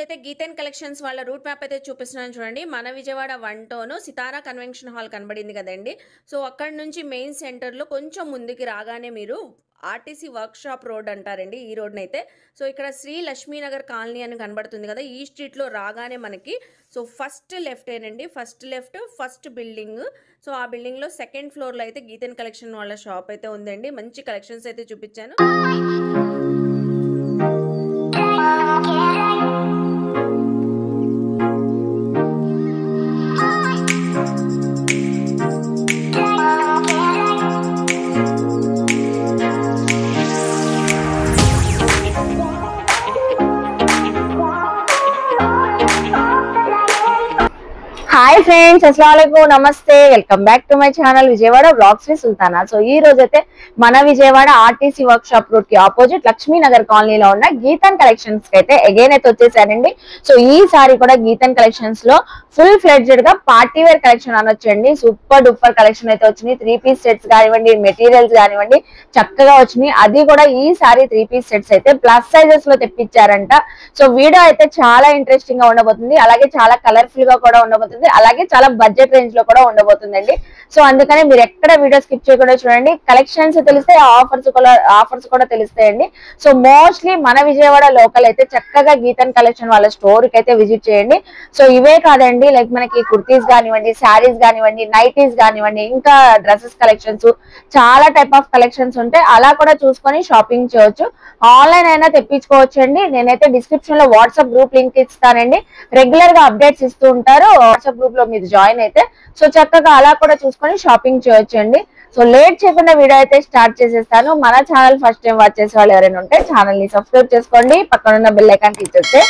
అయితే గీతన్ కలెక్షన్స్ వాళ్ళ route map అయితే చూపిస్తున్నాను చూడండి. మన విజయవాడ 1 టౌన్ సితారా కన్వెన్షన్ హాల్ కనబడింది కదండి. సో అక్కడ నుంచి మెయిన్ సెంటర్లో కొంచెం ముందుకి రాగానే మీరు ఆర్టీసీ వర్క్ షాప్ రోడ్ అంటారండి ఈ రోడ్నైతే. సో ఇక్కడ శ్రీ లక్ష్మీనగర్ కాలనీ అని కనబడుతుంది కదా, ఈ స్ట్రీట్లో రాగానే మనకి సో ఫస్ట్ లెఫ్టేనండి, first left first building. So ఆ బిల్డింగ్లో సెకండ్ ఫ్లోర్లో అయితే గీతన్ కలెక్షన్ వాళ్ళ షాప్ అయితే ఉందండి. మంచి కలెక్షన్స్ అయితే చూపించాను. హాయ్ ఫ్రెండ్స్, అస్సలాముఅలైకుం, నమస్తే, welcome back to my channel Vijayawada blogs with Sultana. So ఈ రోజు అయితే మన Vijayawada RTC workshop route కి ఆపోజిట్ లక్ష్మీనగర్ కాలనీలో ఉన్న గీతన్ కలెక్షన్స్ కి అయితే అగైన్ అయితే వచ్చేసానండి. సో ఈసారి కూడా గీతన్ కలెక్షన్స్ లో ఫుల్ ఫ్లెడ్జెడ్ గా పార్టీ వేర్ కలెక్షన్ అనొచ్చండి. సూపర్ డూపర్ కలెక్షన్ అయితే వచ్చినాయి. 3 పీస్ సెట్స్ కానివ్వండి, మెటీరియల్స్ కానివ్వండి చక్కగా వచ్చినాయి. అది కూడా ఈసారి 3 పీస్ సెట్స్ అయితే ప్లస్ సైజెస్ లో తెప్పించారంట. సో వీడియో అయితే చాలా ఇంట్రెస్టింగ్ గా ఉండబోతుంది, అలాగే చాలా కలర్ఫుల్ గా కూడా ఉండబోతుంది, అలాగే చాలా బడ్జెట్ రేంజ్ లో కూడా ఉండబోతుందండి. సో అందుకని మీరు ఎక్కడ వీడియో స్కిప్ చేయకుండా చూడండి. కలెక్షన్స్ తెలిస్తే ఆఫర్స్ కూడా తెలుస్తాయండి. సో మోస్ట్లీ మన విజయవాడ లోకల్ అయితే చక్కగా గీతన్ కలెక్షన్ వాళ్ళ స్టోర్ కి అయితే విజిట్ చేయండి. సో ఇవే కాదండి, లైక్ మనకి కుర్తీస్ కానివ్వండి, శారీస్ కానివ్వండి, నైటీస్ కానివ్వండి, ఇంకా డ్రెస్సెస్ కలెక్షన్స్, చాలా టైప్ ఆఫ్ కలెక్షన్స్ ఉంటాయి. అలా కూడా చూసుకొని షాపింగ్ చేయొచ్చు. ఆన్లైన్ అయినా తెప్పించుకోవచ్చు అండి. నేనైతే డిస్క్రిప్షన్ లో వాట్సాప్ గ్రూప్ లింక్ ఇస్తానండి. రెగ్యులర్ గా అప్డేట్స్ ఇస్తూ ఉంటారు వాట్సాప్ గ్రూప్ లో మీరు జాయిన్ అయితే. సో చక్కగా అలా కూడా చూసుకొని షాపింగ్ చేయొచ్చు అండి. సో లేట్ చేయకుండా వీడియో అయితే స్టార్ట్ చేసేస్తాను. మన ఛానల్ ఫస్ట్ టైం వాచ్ చేసే వాళ్ళు ఎవరైనా ఉంటే ఛానల్ ని సబ్స్క్రైబ్ చేసుకోండి, పక్కన ఉన్న బెల్ ఐకాన్ క్లిక్ చేస్తే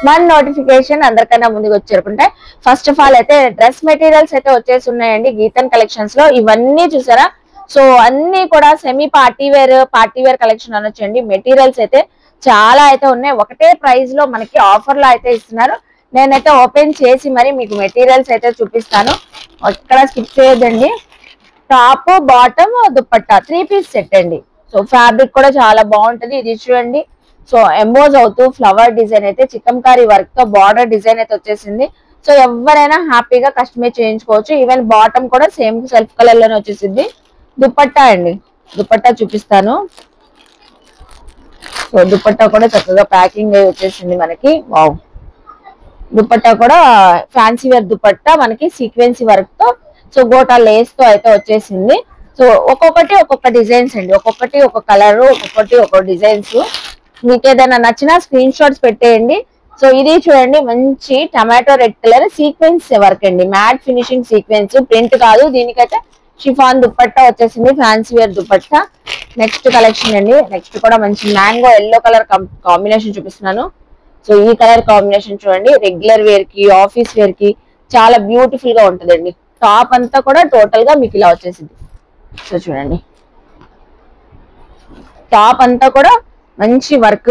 మన నోటిఫికేషన్ అందరికన్నా ముందుకు వచ్చేరుకుంటాయి. ఫస్ట్ ఆఫ్ ఆల్ అయితే డ్రెస్ మెటీరియల్స్ అయితే వచ్చేసి ఉన్నాయండి గీతన్ కలెక్షన్స్ లో. ఇవన్నీ చూసారా, సో అన్ని కూడా సెమీ పార్టీ వేర్ కలెక్షన్ అనొచ్చండి. మెటీరియల్స్ అయితే చాలా అయితే ఉన్నాయి. ఒకటే ప్రైస్ లో మనకి ఆఫర్ లో అయితే ఇస్తున్నారు. నేనైతే ఓపెన్ చేసి మరి మీకు మెటీరియల్స్ అయితే చూపిస్తాను, ఎక్కడ స్కిప్ చేయొద్దండి. Top bottom dupatta 3 piece set అండి. సో ఫ్యాబ్రిక్ కూడా చాలా బాగుంటది. ఇది చూడండి, సో ఎంబోజ్ అవుతూ ఫ్లవర్ డిజైన్ అయితే చికంకారీ వర్క్ తో బార్డర్ డిజైన్ అయితే వచ్చేసింది. సో ఎవరైనా హ్యాపీగా కస్టమైజ్ చేయించుకోవచ్చు. ఈవెన్ బాటమ్ కూడా సేమ్ సెల్ఫ్ కలర్ లోనే వచ్చేసింది. దుపట్టా అండి, దుపట్టా చూపిస్తాను. సో దుపట్టా కూడా చక్కగా ప్యాకింగ్ వచ్చేసింది మనకి. వావ్, దుపట్టా కూడా ఫ్యాన్సీ వేర్ దుపట్టా మనకి సీక్వెన్సీ వర్క్ తో, సో గోటా లేస్ తో అయితే వచ్చేసింది. సో ఒక్కొక్కటి ఒక్కొక్క డిజైన్స్ అండి, ఒక్కొక్కటి ఒక కలర్, ఒక్కొక్కటి ఒక్కొక్క డిజైన్స్. మీకు ఏదైనా నచ్చినా స్క్రీన్ షాట్స్ పెట్టేయండి. సో ఇది చూడండి, మంచి tomato red colour sequence work అండి, మ్యాట్ ఫినిషింగ్ సీక్వెన్స్, ప్రింట్ కాదు. దీనికైతే షిఫాన్ దుపట్టా వచ్చేసింది, fancy wear dupatta. Next collection అండి, నెక్స్ట్ కూడా మంచి మ్యాంగో ఎల్లో కలర్ కాంబినేషన్ చూపిస్తున్నాను. సో ఈ కలర్ కాంబినేషన్ చూడండి, రెగ్యులర్ వేర్ కి, ఆఫీస్ వేర్ కి చాలా బ్యూటిఫుల్ గా ఉంటుందండి. టాప్ అంతా కూడా టోటల్ గా మీకు ఇలా వచ్చేసింది. సో చూడండి, టాప్ అంతా కూడా మంచి వర్క్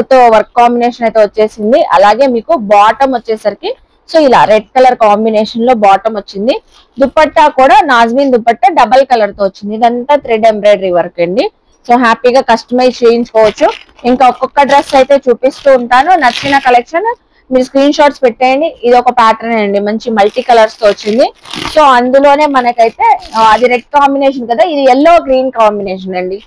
కాంబినేషన్ అయితే వచ్చేసింది. అలాగే మీకు బాటమ్ వచ్చేసరికి సో ఇలా రెడ్ కలర్ కాంబినేషన్ లో బాటమ్ వచ్చింది. దుపట్టా కూడా నాజ్మిన్ దుపట్టా డబల్ కలర్ తో వచ్చింది. ఇదంతా థ్రెడ్ ఎంబ్రాయిడరీ వర్క్ అండి. సో హ్యాపీగా కస్టమైజ్ చేయించుకోవచ్చు. ఇంకా ఒక్కొక్క డ్రెస్ అయితే చూపిస్తూ ఉంటాను. నచ్చిన కలెక్షన్ మీరు స్క్రీన్ షాట్స్ పెట్టేయండి. ఇది ఒక ప్యాటర్న్ అండి, మంచి మల్టీ కలర్స్ తో వచ్చింది. సో అందులోనే మనకైతే అది రెడ్ కాంబినేషన్ కదా, ఇది ఎల్లో గ్రీన్ కాంబినేషన్ అండి.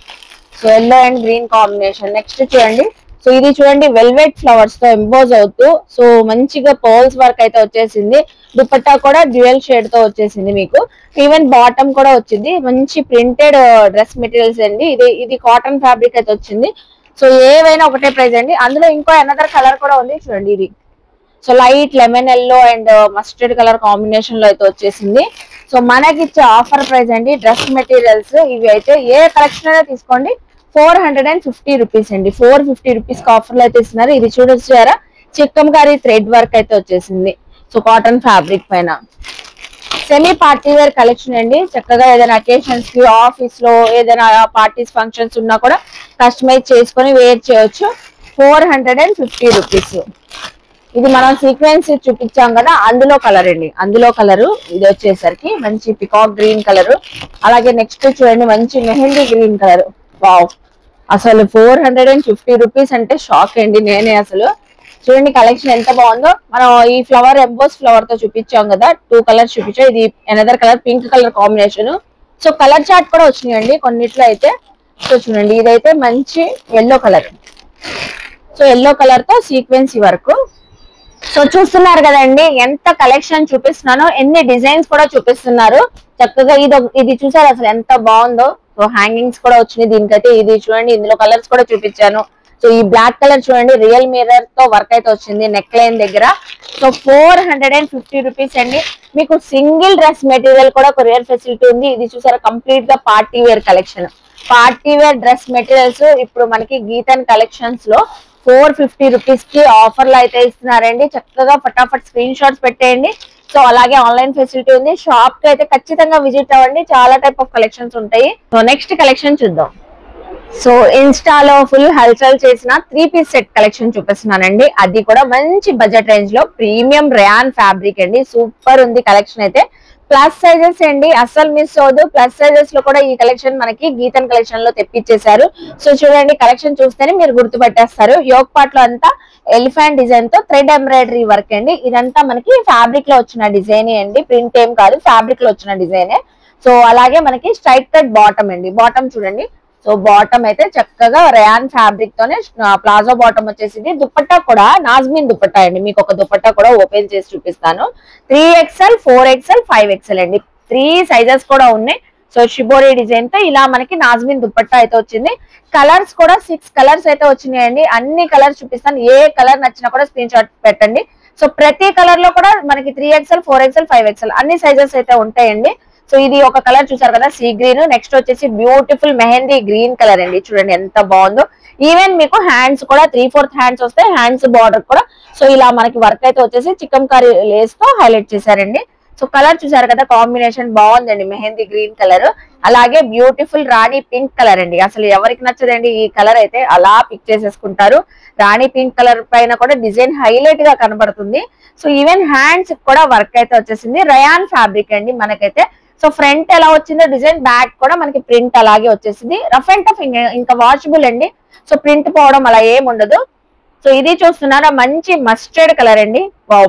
So yellow and green combination. Next చూడండి, సో ఇది చూడండి వెల్వెట్ ఫ్లవర్స్ తో ఎంబోజ్ అవుతూ సో మంచిగా పర్ల్స్ వర్క్ అయితే వచ్చేసింది. దుపట్టా కూడా డ్యూయల్ షేడ్ తో వచ్చేసింది మీకు. ఈవెన్ బాటమ్ కూడా వచ్చింది. మంచి ప్రింటెడ్ డ్రెస్ మెటీరియల్స్ అండి. ఇది కాటన్ ఫ్యాబ్రిక్ అయితే వచ్చింది. సో ఏవైనా ఒకటే ప్రైస్ అండి. అందులో ఇంకో అనదర్ కలర్ కూడా ఉంది చూడండి, ఇది so light lemon yellow and mustard colour combination లో అయితే వచ్చేసింది. సో మనకి ఇచ్చే ఆఫర్ ప్రైస్ అండి డ్రెస్ మెటీరియల్స్ ఇవి అయితే ఏ కలెక్షన్ అయినా తీసుకోండి 450 రూపీస్ అండి. 450 రూపీస్ ఆఫర్ లో అయితే ఇస్తున్నారు. ఇది చూడొచ్చారా, చిక్కంకారీ థ్రెడ్ వర్క్ అయితే వచ్చేసింది. సో కాటన్ ఫ్యాబ్రిక్ పైన సెమీ పార్టీ వేర్ కలెక్షన్ అండి. చక్కగా ఏదైనా అకేషన్స్ కి, ఆఫీస్ లో ఏదైనా పార్టీస్ ఫంక్షన్స్ ఉన్నా కూడా కస్టమైజ్ చేసుకొని వేర్ చేయొచ్చు. 450 రూపీస్. ఇది మనం సీక్వెన్స్ చూపించాం కదా, అందులో కలర్ అండి, అందులో కలరు ఇది వచ్చేసరికి మంచి పికాక్ గ్రీన్ కలర్. అలాగే నెక్స్ట్ చూడండి, మంచి మెహందీ గ్రీన్ కలర్. వావ్, అసలు 450 రూపీస్ అంటే షాక్ అండి నేనే. అసలు చూడండి కలెక్షన్ ఎంత బాగుందో. మనం ఈ ఫ్లవర్ ఎంబోస్ ఫ్లవర్ తో చూపించాం కదా, 2 కలర్స్ చూపించాం. ఇది another colour pink colour combination. So colour chart కూడా వచ్చినాయండి కొన్నిట్లో అయితే. సో చూడండి ఇదైతే మంచి yellow colour. So yellow colour తో సీక్వెన్సీ వర్క్. సో చూస్తున్నారు కదండి ఎంత కలెక్షన్ చూపిస్తున్నానో, ఎన్ని డిజైన్స్ కూడా చూపిస్తున్నారు చక్కగా. ఇది చూసారు అసలు ఎంత బాగుందో. సో హ్యాంగింగ్స్ కూడా వచ్చినాయి దీనికైతే. ఇది చూడండి ఇందులో కలర్స్ కూడా చూపించాను. సో ఈ బ్లాక్ కలర్ చూడండి రియల్ మిర్రర్ తో వర్క్ అయితే వచ్చింది నెక్ లైన్ దగ్గర. సో 450 రూపీస్ అండి. మీకు సింగిల్ డ్రెస్ మెటీరియల్ కూడా కొరియర్ ఫెసిలిటీ ఉంది. ఇది చూసారా కంప్లీట్ గా party wear collection. Party wear dress materials ఇప్పుడు మనకి గీతన్ కలెక్షన్స్ లో 450 రూపీస్ కి ఆఫర్లు అయితే ఇస్తున్నారండి. చక్కగా ఫటాఫట్ స్క్రీన్ షాట్స్ పెట్టేయండి. సో అలాగే ఆన్లైన్ ఫెసిలిటీ ఉంది. షాప్ కి అయితే ఖచ్చితంగా విజిట్ అవ్వండి, చాలా టైప్ ఆఫ్ కలెక్షన్స్ ఉంటాయి. సో నెక్స్ట్ కలెక్షన్ చూద్దాం. సో ఇన్స్టాలో ఫుల్ హల్చల్ చేసిన 3 పీస్ సెట్ కలెక్షన్ చూపిస్తున్నానండి. అది కూడా మంచి బడ్జెట్ రేంజ్ లో ప్రీమియం రేయాన్ ఫ్యాబ్రిక్ అండి. సూపర్ ఉంది కలెక్షన్ అయితే. ప్లస్ సైజెస్ అండి, అస్సలు మిస్ అవ్వదు. ప్లస్ సైజెస్ లో కూడా ఈ కలెక్షన్ మనకి గీతన్ కలెక్షన్ లో తెప్పించేశారు. సో చూడండి కలెక్షన్ చూస్తేనే మీరు గుర్తుపట్టేస్తారు. యోగ్ పార్ట్ లో అంతా ఎలిఫెంట్ డిజైన్ తో థ్రెడ్ ఎంబ్రాయిడరీ వర్క్ అండి. ఇదంతా మనకి ఫ్యాబ్రిక్ లో వచ్చిన డిజైన్ అండి, ప్రింట్ ఏం కాదు, ఫ్యాబ్రిక్ లో వచ్చిన డిజైనే. సో అలాగే మనకి స్ట్రైట్ కట్ బాటమ్ అండి. బాటమ్ చూడండి. సో బాటమ్ అయితే చక్కగా రేయాన్ ఫ్యాబ్రిక్ తోనే ప్లాజో బాటమ్ వచ్చేసింది. దుపట్టా కూడా నాజ్మిన్ దుపట్టా అండి. మీకు ఒక దుపట్టా కూడా ఓపెన్ చేసి చూపిస్తాను. 3XL, 4XL, 5XL అండి. 3 సైజెస్ కూడా ఉన్నాయి. సో షిబోరి డిజైన్ తో ఇలా మనకి నాజ్మిన్ దుపట్టా అయితే వచ్చింది. కలర్స్ కూడా 6 కలర్స్ అయితే వచ్చినాయండి. అన్ని కలర్స్ చూపిస్తాను. ఏ కలర్ నచ్చినా కూడా స్క్రీన్ షాట్ పెట్టండి. సో ప్రతి కలర్ లో కూడా మనకి 3XL, 4XL, 5XL అన్ని సైజెస్ అయితే ఉంటాయండి. సో ఇది ఒక కలర్ చూసారు కదా సీ గ్రీన్. నెక్స్ట్ వచ్చేసి బ్యూటిఫుల్ మెహందీ గ్రీన్ కలర్ అండి. చూడండి ఎంత బాగుందో. ఈవెన్ మీకు హ్యాండ్స్ కూడా 3/4 హ్యాండ్స్ వస్తాయి. హ్యాండ్స్ బార్డర్ కూడా సో ఇలా మనకి వర్క్ అయితే వచ్చేసి చికెన్ కర్రీ లేస్ తో హైలైట్ చేశారండి. సో కలర్ చూసారు కదా కాంబినేషన్ బాగుందండి, మెహందీ గ్రీన్ కలర్. అలాగే బ్యూటిఫుల్ రాణి పింక్ కలర్ అండి. అసలు ఎవరికి నచ్చదండి ఈ కలర్ అయితే, అలా పిక్ చేసేసుకుంటారు. రాణి పింక్ కలర్ పైన కూడా డిజైన్ హైలైట్ గా కనబడుతుంది. సో ఈవెన్ హ్యాండ్స్ కూడా వర్క్ అయితే వచ్చేసింది. రయాన్ ఫ్యాబ్రిక్ అండి మనకైతే. సో ఫ్రంట్ ఎలా వచ్చిందో డిజైన్, బ్యాక్ కూడా మనకి ప్రింట్ అలాగే వచ్చేసింది. రఫ్ అండ్ టఫ్ ఇంకా వాషబుల్ అండి. సో ప్రింట్ పోవడం అలా ఏం ఉండదు. సో ఇది చూస్తున్నారా మంచి మస్టర్డ్ కలర్ అండి.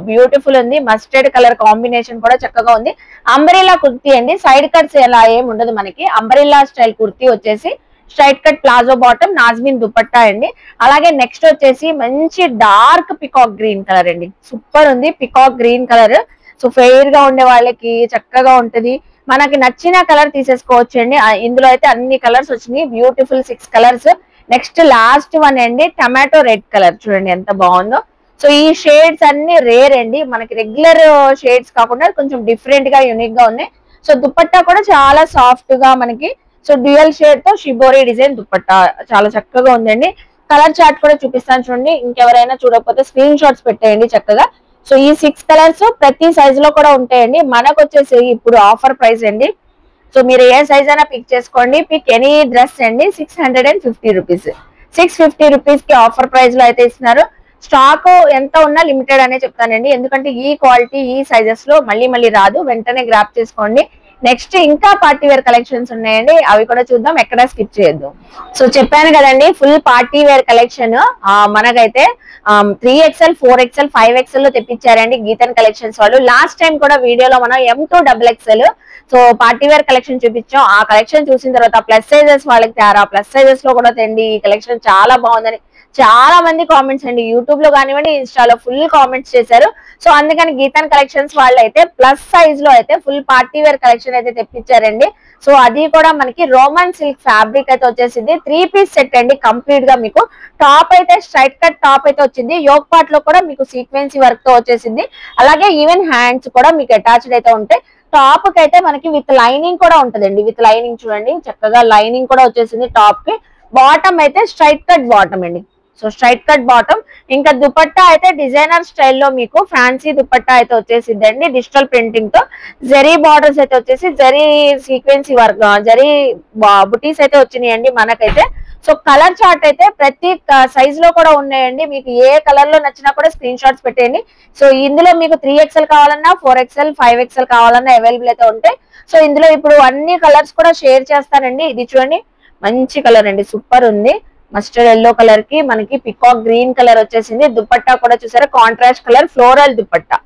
బ్యూటిఫుల్ ఉంది. మస్టర్డ్ కలర్ కాంబినేషన్ కూడా చక్కగా ఉంది. అంబ్రెల్లా కుర్తీ అండి. సైడ్ కట్స్ ఎలా ఏం ఉండదు మనకి. అంబ్రెల్లా స్టైల్ కుర్తీ వచ్చేసి straight cut palazzo bottom, nazneen dupatta అండి. అలాగే నెక్స్ట్ వచ్చేసి మంచి డార్క్ పికాక్ గ్రీన్ కలర్ అండి. సూపర్ ఉంది peacock green colour. So fair గా ఉండే వాళ్ళకి చక్కగా ఉంటది. మనకి నచ్చిన కలర్ తీసేసుకోవచ్చు అండి. ఇందులో అయితే అన్ని కలర్స్ వచ్చినాయి. Beautiful 6 colours. Next last one అండి టమాటో రెడ్ కలర్. చూడండి ఎంత బాగుందో. సో ఈ షేడ్స్ అన్ని రేర్ అండి. మనకి రెగ్యులర్ షేడ్స్ కాకుండా కొంచెం డిఫరెంట్ గా యూనిక్ గా ఉన్నాయి. సో దుపట్టా కూడా చాలా సాఫ్ట్ గా మనకి సో డ్యూయల్ షేడ్ తో షిబోరి డిజైన్ దుపట్టా చాలా చక్కగా ఉందండి. కలర్ చార్ట్ కూడా చూపిస్తాను చూడండి. ఇంకెవరైనా చూడకపోతే స్క్రీన్ షాట్స్ పెట్టేయండి చక్కగా. సో ఈ 6 కలర్స్ ప్రతి సైజ్ లో కూడా ఉంటాయండి. మనకు వచ్చేసి ఇప్పుడు ఆఫర్ ప్రైస్ అండి. సో మీరు ఏ సైజ్ అయినా పిక్ చేసుకోండి. పిక్ ఎనీ డ్రెస్ అండి. 650 రూపీస్. 650 రూపీస్ కి ఆఫర్ ప్రైస్ లో అయితే ఇస్తున్నారు. స్టాక్ ఎంత ఉన్నా లిమిటెడ్ అనే చెప్తానండి. ఎందుకంటే ఈ క్వాలిటీ ఈ సైజెస్ లో మళ్ళీ రాదు. వెంటనే గ్రాప్ చేసుకోండి. నెక్స్ట్ ఇంకా పార్టీ వేర్ కలెక్షన్స్ ఉన్నాయండి. అవి కూడా చూద్దాం, ఎక్కడ స్కిప్ చేయొద్దు. సో చెప్పాను కదండి ఫుల్ పార్టీ వేర్ కలెక్షన్ మనకైతే 3XL, 4XL, 5XL లో తెప్పించారండి గీతన్ కలెక్షన్స్ వాళ్ళు. లాస్ట్ టైం కూడా వీడియోలో మనం M2XXL so party wear collection చూపించాం. ఆ కలెక్షన్ చూసిన తర్వాత ప్లస్ సైజెస్ వాళ్ళకి తేరా, ప్లస్ సైజెస్ లో కూడా తెండి, ఈ కలెక్షన్ చాలా బాగుందని చాలా మంది కామెంట్స్ అండి. యూట్యూబ్ లో కానివ్వండి, ఇన్స్టాలో ఫుల్ కామెంట్స్ చేశారు. సో అందుకని గీతన్ కలెక్షన్స్ వాళ్ళు అయితే ప్లస్ సైజ్ లో అయితే ఫుల్ పార్టీ వేర్ కలెక్షన్ అయితే తెప్పించారండి. సో అది కూడా మనకి రోమన్ సిల్క్ ఫ్యాబ్రిక్ అయితే వచ్చేసింది. 3 పీస్ సెట్ అండి. కంప్లీట్ గా మీకు టాప్ అయితే స్ట్రైట్ కట్ టాప్ అయితే వచ్చింది. యోగ్ పార్ట్ లో కూడా మీకు సీక్వెన్సీ వర్క్ తో వచ్చేసింది. అలాగే ఈవెన్ హ్యాండ్స్ కూడా మీకు అటాచ్డ్ అయితే ఉంటాయి. టాప్ కి అయితే మనకి విత్ లైనింగ్ కూడా ఉంటదండి. విత్ లైనింగ్ చూడండి చక్కగా లైనింగ్ కూడా వచ్చేసింది టాప్ కి. బాటమ్ అయితే స్ట్రైట్ కట్ బాటమ్ అండి. So straight cut bottom. ఇంకా దుపట్టా అయితే డిజైనర్ స్టైల్లో మీకు ఫ్యాన్సీ దుపట్టా అయితే వచ్చేసింది అండి. డిజిటల్ ప్రింటింగ్ తో జరీ బార్డర్స్ అయితే వచ్చేసి జరీ సీక్వెన్సీ వర్క్, జరీ బుటీస్ అయితే వచ్చినాయి అండి మనకైతే. సో కలర్ చార్ట్ అయితే ప్రతి సైజ్ లో కూడా ఉన్నాయండి. మీకు ఏ కలర్ లో నచ్చినా కూడా స్క్రీన్ షాట్స్ పెట్టేయండి. సో ఇందులో మీకు 3XL కావాలన్నా, 4XL, 5XL కావాలన్నా అవైలబుల్ అయితే ఉంటాయి. సో ఇందులో ఇప్పుడు అన్ని కలర్స్ కూడా షేర్ చేస్తానండి. ఇది చూడండి మంచి కలర్ అండి, సూపర్ ఉంది. మస్టర్డ్ ఎల్లో కలర్ కి మనకి పికాక్ గ్రీన్ కలర్ వచ్చేసింది. దుపట్టా కూడా చూసారా కాంట్రాస్ట్ కలర్ ఫ్లోరల్ దుపట్టా,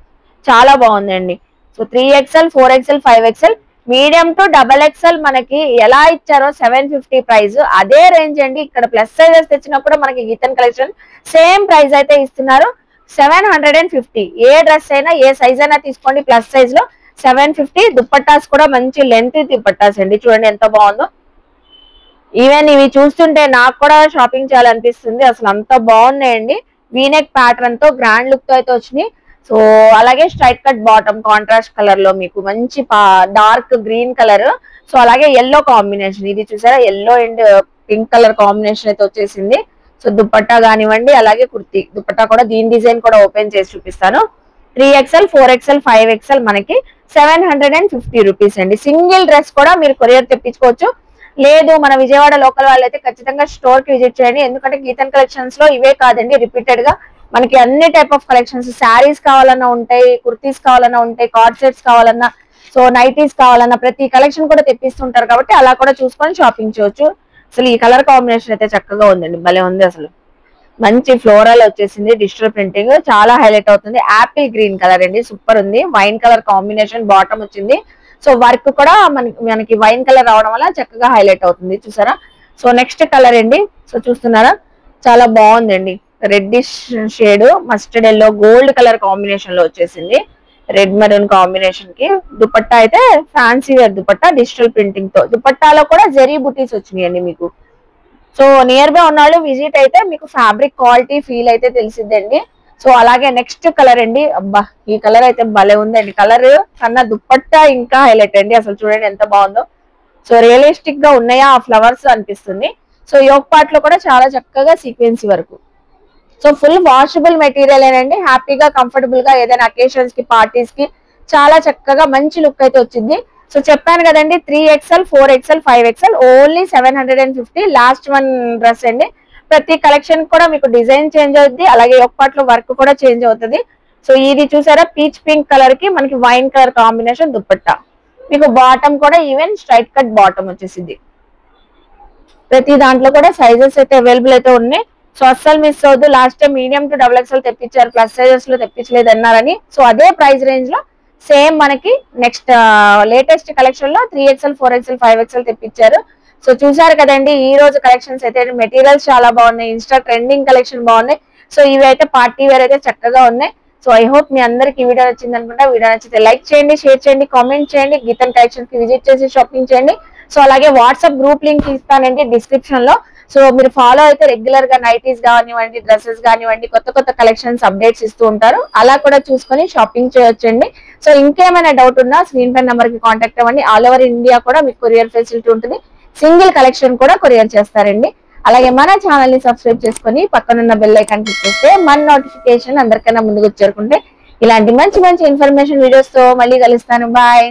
చాలా బాగుందండి. So 3XL 4XL 5XL medium to XXL మనకి ఎలా ఇచ్చారో 750 ప్రైస్ అదే రేంజ్ అండి. ఇక్కడ ప్లస్ సైజెస్ తెచ్చినప్పుడు మనకి గీతన్ కలెక్షన్ సేమ్ ప్రైస్ అయితే ఇస్తున్నారు 750. ఏ డ్రెస్ అయినా ఏ సైజ్ అయినా తీసుకోండి ప్లస్ సైజ్ లో 750. దుపట్టాస్ కూడా మంచి లెంత్ దుపట్టాస్ అండి, చూడండి ఎంత బాగుందో. ఈవెన్ ఇవి చూస్తుంటే నాకు కూడా షాపింగ్ చేయాలనిపిస్తుంది, అసలు అంత బాగున్నాయండి. వీనెక్ ప్యాటర్న్ తో గ్రాండ్ లుక్ తో అయితే వచ్చినాయి. సో అలాగే straight cut bottom contrast colour లో మీకు మంచి డార్క్ గ్రీన్ కలర్, సో అలాగే ఎల్లో కాంబినేషన్, ఇది చూసారా yellow and pink colour combination అయితే వచ్చేసింది. సో దుపట్టా కానివ్వండి, అలాగే కుర్తీ దుపట్టా కూడా దీని డిజైన్ కూడా ఓపెన్ చేసి చూపిస్తాను. 3XL 4XL 5XL మనకి 750 రూపీస్ అండి. సింగిల్ డ్రెస్ కూడా మీరు కొరియర్ తెప్పించుకోవచ్చు. లేదు మన విజయవాడ లోకల్ వాళ్ళు అయితే ఖచ్చితంగా స్టోర్ కి విజిట్ చేయండి, ఎందుకంటే గీతన్ కలెక్షన్స్ లో ఇవే కాదండి రిపీటెడ్ గా మనకి అన్ని టైప్ ఆఫ్ కలెక్షన్స్, శారీస్ కావాలన్నా ఉంటాయి, కుర్తీస్ కావాలన్నా ఉంటాయి, కార్డ్ సెట్స్ కావాలన్నా, సో నైటీస్ కావాలన్నా ప్రతి కలెక్షన్ కూడా తెప్పిస్తుంటారు కాబట్టి అలా కూడా చూసుకొని షాపింగ్ చేయొచ్చు. అసలు ఈ కలర్ కాంబినేషన్ అయితే చక్కగా ఉందండి, భలే ఉంది. అసలు మంచి ఫ్లోరల్ వచ్చేసింది, డిజిటల్ ప్రింటింగ్ చాలా హైలైట్ అవుతుంది. యాపిల్ గ్రీన్ కలర్ అండి, సూపర్ ఉంది. వైన్ కలర్ కాంబినేషన్ బాటమ్ వచ్చింది. సో వర్క్ కూడా మనకి వైన్ కలర్ రావడం వల్ల చక్కగా హైలైట్ అవుతుంది, చూసారా. సో నెక్స్ట్ కలర్ అండి, సో చూస్తున్నారా చాలా బాగుందండి. Reddish shade mustard yellow gold colour combination లో వచ్చేసింది, రెడ్ మెరూన్ కాంబినేషన్ కి. దుపట్టా అయితే fancy wear dupatta digital printing తో, దుపట్టాలో కూడా జరీ బుటీస్ వచ్చినాయండి మీకు. సో నియర్ బై ఉన్నాళ్ళు విజిట్ అయితే మీకు ఫ్యాబ్రిక్ క్వాలిటీ ఫీల్ అయితే తెలిసిద్దండి. సో అలాగే నెక్స్ట్ కలర్ అండి, అబ్బా ఈ కలర్ అయితే భలే ఉందండి. కలర్ కన్నా దుపట్టా ఇంకా హైలైట్ అండి, అసలు చూడండి ఎంత బాగుందో. సో రియలిస్టిక్ గా ఉన్నాయా ఆ ఫ్లవర్స్ అనిపిస్తుంది. సో యోక్ పార్ట్ లో కూడా చాలా చక్కగా సీక్వెన్సీ వరకు. సో ఫుల్ వాషబుల్ మెటీరియల్ ఏనండి, హ్యాపీగా కంఫర్టబుల్ గా ఏదైనా అకేషన్స్ కి పార్టీస్ కి చాలా చక్కగా మంచి లుక్ అయితే వచ్చింది. సో చెప్పాను కదండి 3XL 4XL 5XL only 750. Last one dress అండి. ప్రతి కలెక్షన్ కూడా మీకు డిజైన్ చేంజ్ అవుతుంది, అలాగే యోక్ పార్ట్ లో వర్క్ కూడా చేంజ్ అవుతుంది. సో ఇది చూసారా పీచ్ పింక్ కలర్ కి మనకి వైన్ కలర్ కాంబినేషన్ దుపట్టా, మీకు బాటమ్ కూడా ఈవెన్ స్ట్రైట్ కట్ బాటమ్ వచ్చేసింది. ప్రతి దాంట్లో కూడా సైజెస్ అయితే అవైలబుల్ అయితే ఉన్నాయి. సో అస్సలు మిస్ అవద్దు. Last time medium to XXL తెప్పించారు, ప్లస్ సైజెస్ లో తెప్పించలేదు అన్నారని. సో అదే ప్రైస్ రేంజ్ లో సేమ్ మనకి నెక్స్ట్ లేటెస్ట్ కలెక్షన్ లో 3XL 4XL 5XL తెప్పించారు. సో చూసారు కదండి ఈ రోజు కలెక్షన్స్ అయితే, మెటీరియల్స్ చాలా బాగున్నాయి, ఇన్స్టా ట్రెండింగ్ కలెక్షన్ బాగున్నాయి. సో ఇవి అయితే పార్టీ వేర్ అయితే చక్కగా ఉన్నాయి. సో ఐ హోప్ మీ అందరికి వీడియో నచ్చింది అనుకుంటా. వీడియో నచ్చితే లైక్ చేయండి, షేర్ చేయండి, కామెంట్ చేయండి, గీతన్ కలెక్షన్ కి విజిట్ చేసి షాపింగ్ చేయండి. సో అలాగే వాట్సాప్ గ్రూప్ లింక్ ఇస్తానండి డిస్క్రిప్షన్ లో. సో మీరు ఫాలో అయితే రెగ్యులర్ గా నైటీస్ కానివ్వండి, డ్రెస్సెస్ కానివ్వండి, కొత్త కొత్త కలెక్షన్స్ అప్డేట్స్ ఇస్తూ ఉంటారు, అలా కూడా చూసుకొని షాపింగ్ చేయొచ్చండి. సో ఇంకేమైనా డౌట్ ఉన్నా స్క్రీన్ పై నెంబర్ కి కాంటాక్ట్ అవ్వండి. ఆల్ ఓవర్ ఇండియా కూడా మీకు కొరియర్ ఫెసిలిటీ ఉంటుంది, సింగిల్ కలెక్షన్ కూడా కొరియర్ చేస్తారండి. అలాగే మన ఛానల్ ని సబ్స్క్రైబ్ చేసుకొని పక్కనున్న బెల్ ఐకాన్ క్లిక్ చేస్తే మన నోటిఫికేషన్ అందరికన్నా ముందుకు చేరుకుంటే ఇలాంటి మంచి మంచి ఇన్ఫర్మేషన్ వీడియోస్ తో మళ్ళీ కలుస్తాను. బాయ్.